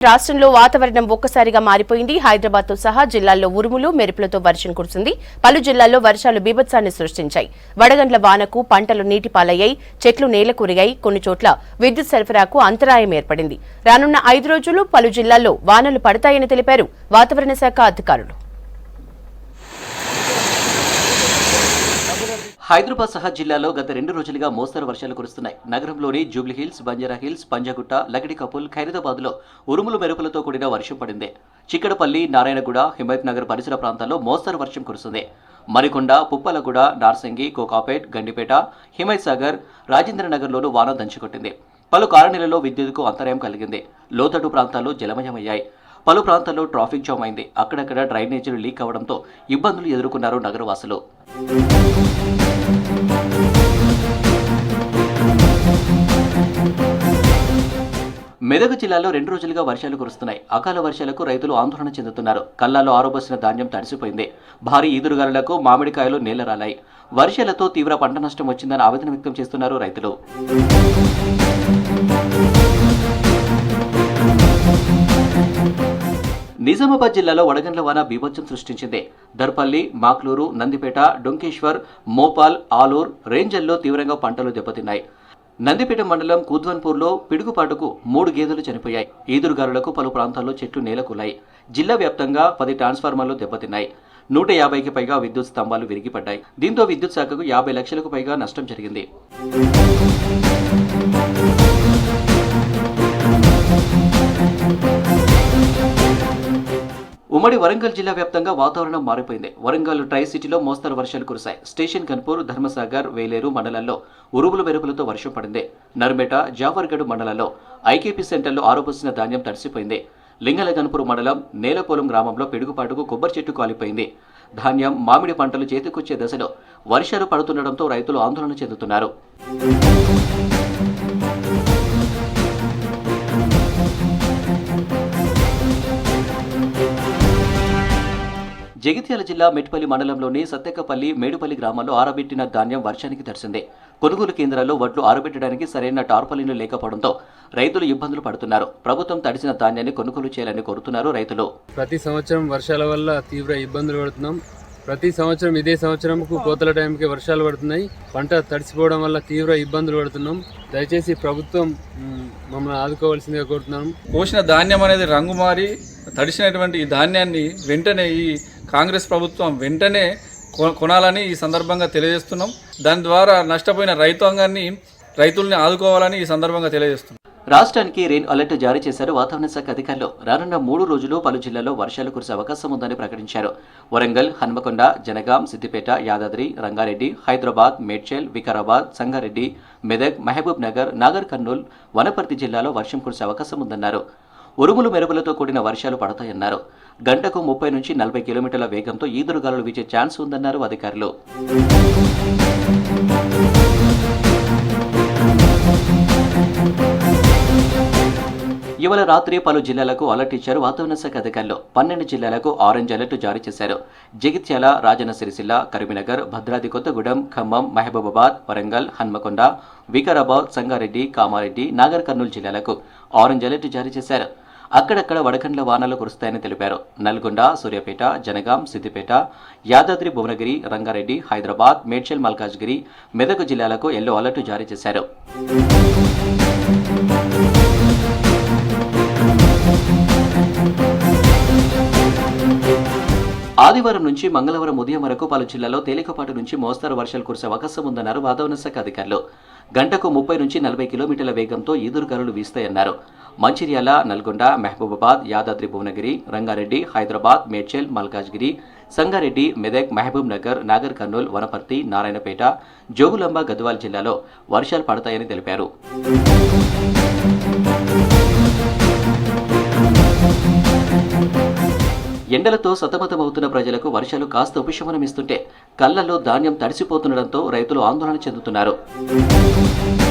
రాష్ట్రంలో వాతావరణం ఒక్కసారిగా మారిపోయింది. హైదరాబాద్ తో సహా జిల్లాల్లో ఉరుములు మెరుపులతో వర్షం కురిసింది. పలు జిల్లాల్లో వర్షాలు బీభత్సాన్ని సృష్టించాయి. వడగండ్ల వానకు పంటలు నీటిపాలయ్యాయి, చెట్లు నేలకూరిగాయి. కొన్ని చోట్ల విద్యుత్ సరఫరాకు అంతరాయం ఏర్పడింది. రానున్న 5 రోజులు పలు జిల్లాల్లో వానలు పడతాయని తెలిపారు వాతావరణ శాఖ అధికారులు. హైదరాబాద్ సహా జిల్లాలో గత 2 రోజులుగా మోస్తరు వర్షాలు కురుస్తున్నాయి. నగరంలోని జూబ్లీహిల్స్, బంజారాహిల్స్, పంజాగుట్ట, లగడికపుల్, ఖైరదాబాద్లో ఉరుములు మెరుపులతో కూడిన వర్షం పడింది. చిక్కడపల్లి, నారాయణగూడ, హిమాయత్ నగర్ పరిసర ప్రాంతాల్లో మోస్తరు వర్షం కురుస్తుంది. మరికొండ, పుప్పలగూడ, నార్సింగి, కోకాపేట్, గండిపేట, హిమాయత్ సాగర్, రాజేంద్రనగర్లోనూ వాన దంచుకొట్టింది. పలు కాలనీలలో విద్యుత్కు అంతరాయం కలిగింది. లోతట్టు ప్రాంతాలు జలమయమయ్యాయి. పలు ప్రాంతాల్లో ట్రాఫిక్ జామ్ అయింది. అక్కడక్కడ డ్రైనేజీలు లీక్ అవడంతో ఇబ్బందులు ఎదుర్కొన్నారు నగరవాసులు. మెదక్ జిల్లాలో 2 రోజులుగా వర్షాలు కురుస్తున్నాయి. అకాల వర్షాలకు రైతులు ఆందోళన చెందుతున్నారు. కల్లాలో ఆరబోసిన ధాన్యం తడిసిపోయింది. భారీ ఈదురుగాలులకు మామిడికాయలు నేలరాలాయి. వర్షాలతో తీవ్ర పంట నష్టం వచ్చిందని ఆవేదన వ్యక్తం చేస్తున్నారు రైతులు. నిజామాబాద్ జిల్లాలో వడగండ్ల వాన బీభత్సం సృష్టించింది. దర్పల్లి, మాక్లూరు, నందిపేట, డొంకేశ్వర్, మోపాల్, ఆలూర్ రేంజల్లో తీవ్రంగా పంటలు దెబ్బతిన్నాయి. నందిపేట మండలం కూద్వన్పూర్లో పిడుగుపాటుకు 3 గేదెలు చనిపోయాయి. ఈదురుగాలులకు పలు ప్రాంతాల్లో చెట్లు నేలకూలాయి. జిల్లా వ్యాప్తంగా 10 ట్రాన్స్ఫార్మర్లు దెబ్బతిన్నాయి. 150కి పైగా విద్యుత్ స్తంభాలు విరిగిపడ్డాయి. దీంతో విద్యుత్ శాఖకు 50 లక్షలకు పైగా నష్టం జరిగింది. ఉమ్మడి వరంగల్ జిల్లా వ్యాప్తంగా వాతావరణం మారిపోయింది. వరంగల్ ట్రై సిటీలో మోస్తరు వర్షాలు కురిశాయి. స్టేషన్ కన్పూర్, ధర్మసాగర్, వేలేరు మండలాల్లో ఉరుములు మెరుపులతో వర్షం పడింది. నర్మేట, జాఫర్గఢ్ మండలాల్లో ఐకేపీ సెంటర్లో ఆరోపోసిన ధాన్యం తడిసిపోయింది. లింగలగన్పూర్ మండలం నేలపోలం గ్రామంలో పిడుగుపాటుకు కొబ్బరి చెట్టు కాలిపోయింది. ధాన్యం, మామిడి పంటలు చేతికొచ్చే దశలో వర్షాలు పడుతుండటంతో రైతులు ఆందోళన చెందుతున్నారు. జగిత్యాల జిల్లా మెట్పల్లి మండలంలోని సత్తెక్కపల్లి, మేడుపల్లి గ్రామాల్లో ఆరబెట్టిన ధాన్యం వర్షానికి తడిసింది. కొనుగోలు కేంద్రాల్లో వడ్లు ఆరబెట్టడానికి సరైన టార్పాలిన్లు లేకపోవడంతో రైతులు ఇబ్బందులు పడుతున్నారు. ప్రభుత్వం తడిసిన ధాన్యాన్ని కొనుగోలు చేయాలని కోరుతున్నారు రైతులు. ప్రతి సంవత్సరం వర్షాల వల్ల తీవ్ర ఇబ్బందులు పడుతున్నాం. ప్రతి సంవత్సరం ఇదే సంవత్సరంకు కోతల టైంకి వర్షాలు పడుతున్నాయి. పంట తడిసిపోవడం వల్ల తీవ్ర ఇబ్బందులు పడుతున్నాం. దయచేసి ప్రభుత్వం మమ్మల్ని ఆదుకోవాల్సిందిగా కోరుతున్నాం. కోసిన ధాన్యం అనేది రంగు మారి తడిసినటువంటి ఈ ధాన్యాన్ని వెంటనే ఈ కాంగ్రెస్ ప్రభుత్వం వెంటనే కొనాలని ఈ సందర్భంగా తెలియజేస్తున్నాం. దాని ద్వారా నష్టపోయిన రైతుల్ని ఆదుకోవాలని ఈ సందర్భంగా తెలియజేస్తున్నాం. రాష్ట్రానికి రెయిన్ అలర్ట్ జారీ చేశారు వాతావరణ శాఖ అధికారులు. రానున్న 3 రోజులు పలు జిల్లాల్లో వర్షాలు కురిసే అవకాశం ఉందని ప్రకటించారు. వరంగల్, హన్మకొండ, జనగాం, సిద్దిపేట, యాదాద్రి, రంగారెడ్డి, హైదరాబాద్, మేడ్చల్, వికారాబాద్, సంగారెడ్డి, మెదక్, మహబూబ్ నగర్, నాగర్ కర్నూల్, వనపర్తి జిల్లాలో వర్షం కురిసే అవకాశం ఉందన్నారు. ఉరుములు మెరుపులతో కూడిన వర్షాలు పడతాయన్నారు. గంటకు 30 నుంచి 40 కిలోమీటర్ల వేగంతో ఈదురుగాలులు వీచే ఛాన్స్ ఉందన్నారు అధికారులు. ఇవాళ రాత్రి పలు జిల్లాలకు అలర్ట్ ఇచ్చారు వాతావరణ శాఖ అధికారులు. 12 జిల్లాలకు ఆరెంజ్ అలర్ట్ జారీ చేశారు. జగిత్యాల, రాజన్న సిరిసిల్ల, కరీంనగర్, భద్రాద్రి కొత్తగూడెం, ఖమ్మం, మహబూబాబాద్, వరంగల్, హన్మకొండ, వికారాబాద్, సంగారెడ్డి, కామారెడ్డి, నాగర్ కర్నూలు జిల్లాలకు ఆరెంజ్ అలర్ట్ జారీ చేశారు. అక్కడక్కడ వడగండ్ల వానలు కురుస్తాయని తెలిపారు. నల్గొండ, సూర్యాపేట, జనగాం, సిద్దిపేట, యాదాద్రి, భువనగిరి, రంగారెడ్డి, హైదరాబాద్, మేడ్చల్, మల్కాజ్గిరి, మెదక్ జిల్లాలకు ఎల్లో అలర్ట్ జారీ చేశారు. ఆదివారం నుంచి మంగళవారం ఉదయం వరకు పలు జిల్లాల్లో తేలికపాటి నుంచి మోస్తరు వర్షాలు కురిసే అవకాశం ఉందన్నారు వాతావరణ శాఖ అధికారులు. గంటకు 30 నుంచి 40 కిలోమీటర్ల వేగంతో ఈదురుగాలులు వీస్తాయన్నారు. మంచిర్యాల, నల్గొండ, మహబూబాబాద్, యాదాద్రి, భువనగిరి, రంగారెడ్డి, హైదరాబాద్, మేడ్చల్, మల్కాజ్గిరి, సంగారెడ్డి, మెదక్, మహబూబ్ నగర్, నాగర్ కర్నూల్, వనపర్తి, నారాయణపేట, జోగులాంబ, గద్వాల్ జిల్లాలో వర్షాలు పడతాయని తెలిపారు. ఎండలతో సతమతమవుతున్న ప్రజలకు వర్షాలు కాస్త ఉపశమనమిస్తుంటే కళ్లలో ధాన్యం తడిసిపోతుండటంతో రైతులు ఆందోళన చెందుతున్నారు.